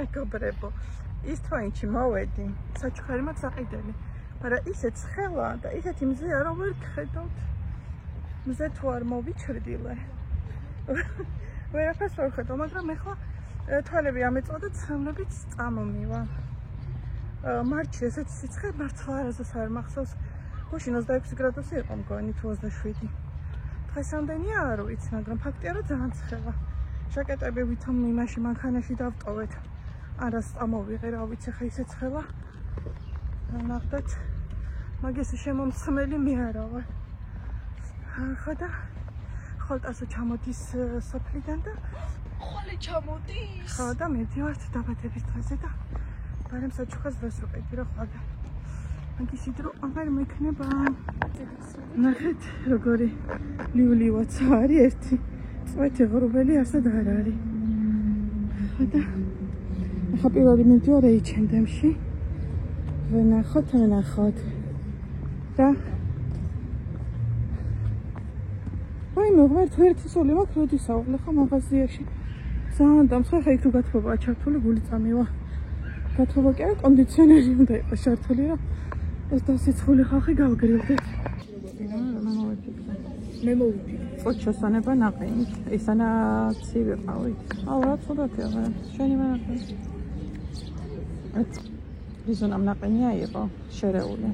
მეგობრებო, ის თვაინში მოვედი, საჩუქარი მაქვს აყიდელი, მაგრამ ისეთ ცხელა და ისეთი მზეა, რომ ვერ გხედავთ. მზე თუ არ მოვიჩრდილე. ვერაფერს ვერ ვხედავ, მაგრამ ეხლა თვალები ამეწვა და ცრემლებიც წამომივა. მარტში ესეთი სიცხე მართლა არასდროს არ მახსოვს. გუშინ 26 გრადუსი იყო მგონი თუ 27. დღეს რამდენია არ ვიცი, მაგრამ ფაქტია, რომ ძალიან ცხელა. ჟაკეტები ვითომ იმაში მანქანაში დავტოვეთ. არას წამოვიღე, რა ვიცი, ხა ისე ცხელა. ნახეთ. მაგის შემომსმელი მე არა ვარ. ხა და ხოლტასო ჩამოდის სოფლიდან და ხოლე ჩამოდის. ხო და მივდივართ დაბადების დღეზე და ბარემ საჩუქარს დროს ვიყიდი რა ხვალ. მაგის იდრო აღარ მექნება. ნახეთ როგორი ლიულივაცა არის ერთი წვეთი ღრუბელი ასად არ არის. ხო და ახლა პირველი მივდივარ H&M-ში. ვნახოთ და აი მოგვართ ერთი სული მაქვს როდის ავღლე ხო მაღაზიაში. ძალიან დამცხე ხა იქ თუ გათბობაა ჩართული გული წამივა. გათბობა კი არა კონდიციონერი უნდა იყოს ჩართული რომ ეს დასიცხული ხალხი გავგრილდეთ. მე მოვიფიქრე. წოჩოსანება ნაყინით. ისანა ცივი ყავით. აუ რა ცუდათია რა. შენი მანაყინი. იზონამ ნაყინია იყო შერეული.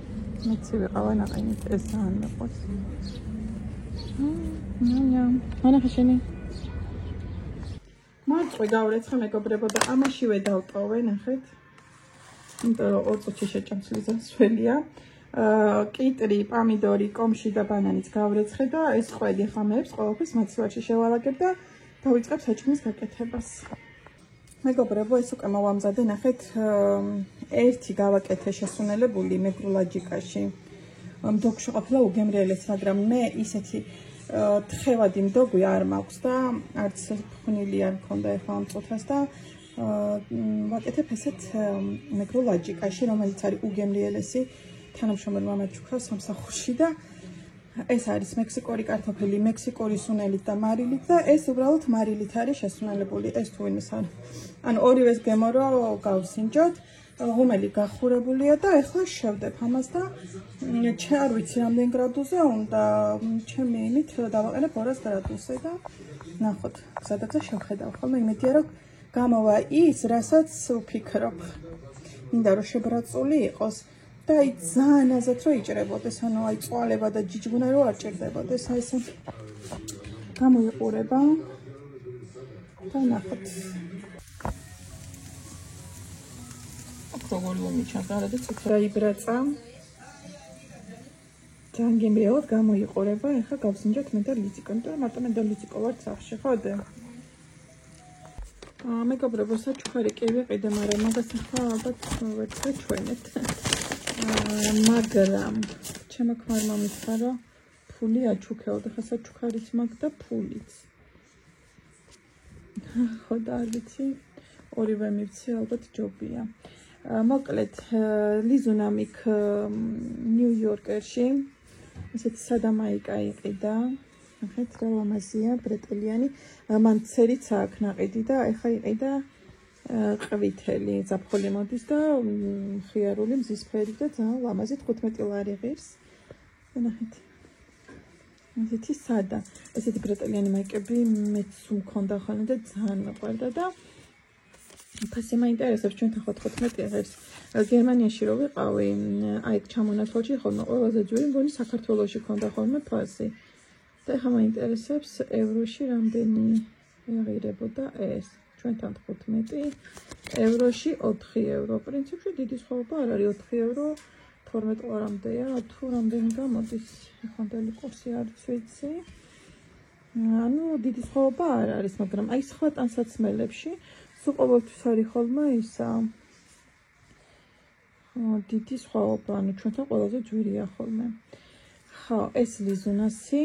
მე ცივი ყავა ნაყინით ეს ძალიან მეყვარს. მანახე შენი. მარწყვი გავრეცხე მეგობრებო და ამაშივე დავტოვე, ნახეთ. იმიტომ რომ 2 წუთში შეჭამს ლიზასველია. კიტრი, პამიდორი, კომში და ბანანიც გავრეცხე და ეს ყვედი ხამებს ყოველთვის მაცივარში შევალაგებ და დავიწყებ საჭმლის გაკეთებას. მეგობრებო, ეს უკვე მოვამზადე, ნახეთ, ერთი გავაკეთე შესუნელებული მეგრულაჯიკაში. მდოქში ყოფილა უგემრიელეს, მაგრამ მე ისეთი თხევადი მდოგვი არ მაქვს და არც ფხვნილი არ მქონდა ეხლა ამ წუთას და ვაკეთებ ესეთ მეგრულაჯიკაში, რომელიც არის უგემრიელესი თანამშრომელმა მაჩუქრა სამსახურში და ეს არის მექსიკური კარტოფილი, მექსიკური სუნელით და მარილით და ეს უბრალოდ მარილით არის შესუნელებული. ეს თუ ვინმეს არ ანუ ორივეს გემო რომ გავსინჯოთ. ღუმელი გახურებულია და ეხლა შევდებ ამას და არ ვიცი რამდენ გრადუსზე უნდა ჩემი იმით დავაყენებ 200 გრადუსზე და ნახოთ სადაც შევხედავ ხოლმე იმედია რომ გამოვა ის რასაც ვფიქრობ მინდა რომ შებრაწული იყოს და აი ძალიან აზრად რომ იჭრებოდეს ანუ აი წვალება და ჯიჯგუნა რომ არ ჭირდებოდეს აი ესე გამოიყურება და ნახოთ როგორ მომიჩანს არა და ცოტა იბრაცა ძალიან გემრიელად გამოიყურება ეხლა გავსინჯოთ მე და ლიციკო იმიტომ რომ მარტო მე და ლიციკო ვარ სახში ხოდე მეგობრებო საჩუქარი კი ვიყიდე მაგრამ მაგას ახლა ალბათ ვერ ჩვენეთ მაგრამ ჩემო ქმარმა მითხრა რომ ფული აჩუქეოდ ხა საჩუქარიც მაგ და ფულიც ხო და არ ვიცი ორივე მივცი ალბათ ჯობია მოკლედ ლიზუნამ იქ ნიუ-იორკერში ესეთი სადამაიკა იყიდა ნახეთ რა ლამაზია ბრეტელიანი მან ცერიც აქვს ნაყიდი და ეხა იყიდა ყვითელი ზაფხული მოდის და ხიარული მზისფერი და ძალიან ლამაზი 15 ლარი ღირს ნახეთ ესეთი სადა ესეთი ბრეტელიანი მაიკები მეც მქონდა ხოლმე და ძალიან მეყვარდა და ფასი მაინტერესებს ჩვენ 15 ღირს გერმანიაში რო ვიყავი აი ჩამონათვალში ხოლმე ყველაზე ძვირი მგონი საქართველოში ქონდა ხოლმე ფასი და ეხლა მაინტერესებს ევროში რამდენი აღირებოდა ეს ჩვენთან 15 ევროში 4 евро პრინციპში დიდი სხვაობა არ არის 4 евро 12 ლარამდეა თუ რამდენი გამოდის ეხანდელი კურსი არის ვიცი ანუ დიდი სხვაობა არ არის მაგრამ აი სხვა ტანსაცმელებში სულ ყოველთვის არის ხოლმე ისა დიდი სხვაობა ანუ ჩვენთან ყველაზე ძვირია ხოლმე ხო ეს ლიზუნასი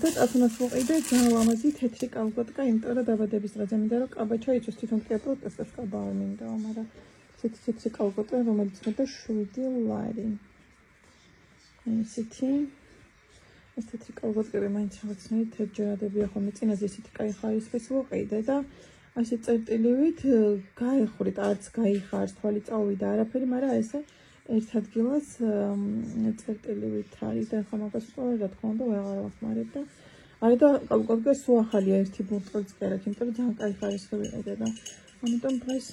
და ასუნას ვიყიდე ძალიან ლამაზი თეთრი კალბატკა იმიტომ რომ დაბადების დღეზე მინდა რომ კაბაჩა იწვევს თვითონ კი პროტესტებს კაბა არ მინდა მაგრამ ესეთი თეთრი კალბატკა რომელიც მეტა 7 ლარი ესეთი ეს თეთრი კალბატკები მაინც რაღაცნაირად თერჯერადებია ხოლმე წინაზე ესეთი კაი ხარისხის ვიყიდე და ასე წერტილივით გაიხურით, არც გაიხარს, თვალი წავიდა არაფერი, მაგრამ ესე ერთ ადგილას წერტილივით არის და ხა მაგას უყურე რა თქმა უნდა ვეღარ ვახმარებ და არა და კალკულკე სულ ახალია ერთი ბურტყელიც კი არა, იმიტომ რომ ძალიან კაი ხარისხი ვიყიდე და ამიტომ დღეს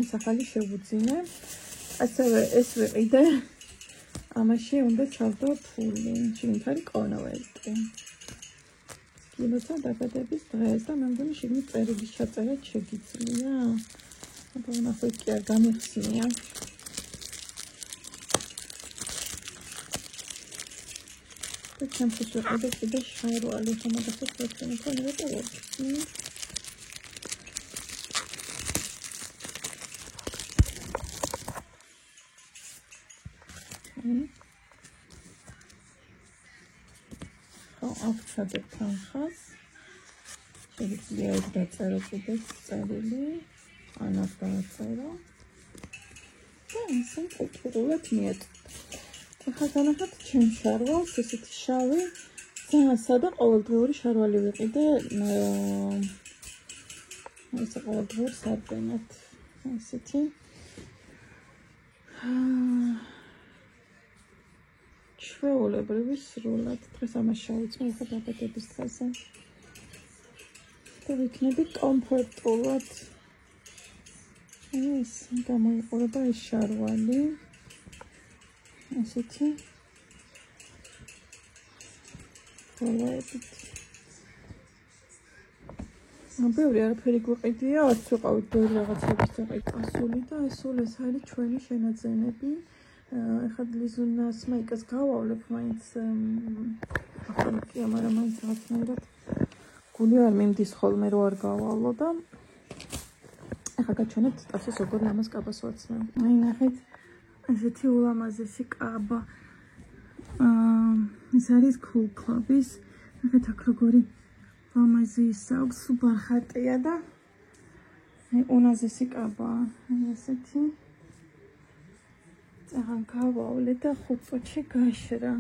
ეს ახალი შევუძინე. ასევე ეს ვიყიდე. ამაში უნდა ჩავდო ფული, შიგნით არის კონვერტი. კილოთა დაბადების დღეს და მე მგონი შიგნით წერილის ჩაწერა შეგიძლია. აბა ნახოთ კი არ გამიხსნია. და ჩემთვის ვიყიდე კიდე შარვალი, ხომ მაგასაც ვეცემ კონვერტი. ავწადებ თანხას. შეგიძლია ეს დაწერო კიდეც წერილი. ან აქ დაწერო. და ისე კულტურულად მიეწოდე. ახლა განახეთ ჩემ შარვალს, ესეთი შავი, ძალიან სადა ყოველდღიური შარვალი ვიყიდე. ესე ყოველდღიურ სარდენად. ესეთი. ჩვეულებრივი სრულად. დღეს ამას შევიწმე ახლა დაბადების დღეზე. და ვიქნები კომფორტულად. ეს გამოიყურება ეს შარვალი. ესეთი. ბევრი არაფერი გვიყიდია, არც ვიყავით ბევრი რაღაცების წაყიდასული და ეს სულ ეს არის ჩვენი შენაძენები. ეხლა ლიზუნას მაიკას გავავლებ მაინც ახლა კი მაგრამ მაინც რაღაცნაირად გული არ მიმდის ხოლმე რო არ გავალო და ეხლა გაჩვენებთ ტასოს როგორ ამას კაბას ვაცნებ. აი ნახეთ ესეთი ულამაზესი კაბა. ეს არის Cool Club-ის. ნახეთ აქ როგორი ლამაზი ისაქვს, სუპერ ხატია და აი უნაზესი კაბაა. აი ესეთი ძალიან გავავლე და 5 წუთში გაშრა.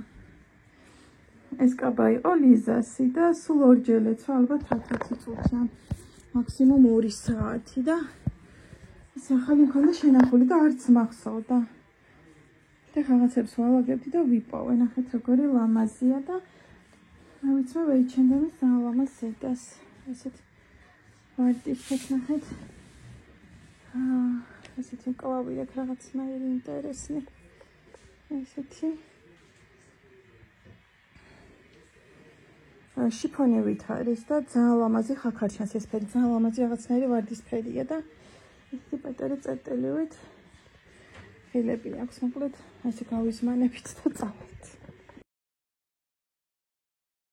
ეს კაბა იყო ლიზასი და სულ ორჯერ ეცვა ალბათ 10 წუთი, მაქსიმუმ 2 საათი და ეს ახალი მქონდა შენახული და არც მახსოვდა. და რაღაცებს ვავაგებდი და ვიპოვე. ნახეთ როგორი ლამაზია და მე ვიცი ვეიჩენდები ძალიან ლამაზ ზედას. ესეთ ვარტიშეთ ნახეთ. ესეთი კლავი აქვს რაღაცნაირი ინტერესნი. ესეთი შიფონივით არის და ძალიან ლამაზი ხაქარჩანს ეს ფერი, ძალიან ლამაზი რაღაცნაირი ვარდისფერია და ესეთი პატარა წერტილივით ხილები აქვს, მოკლედ ასე გავიზმანებით და წავით.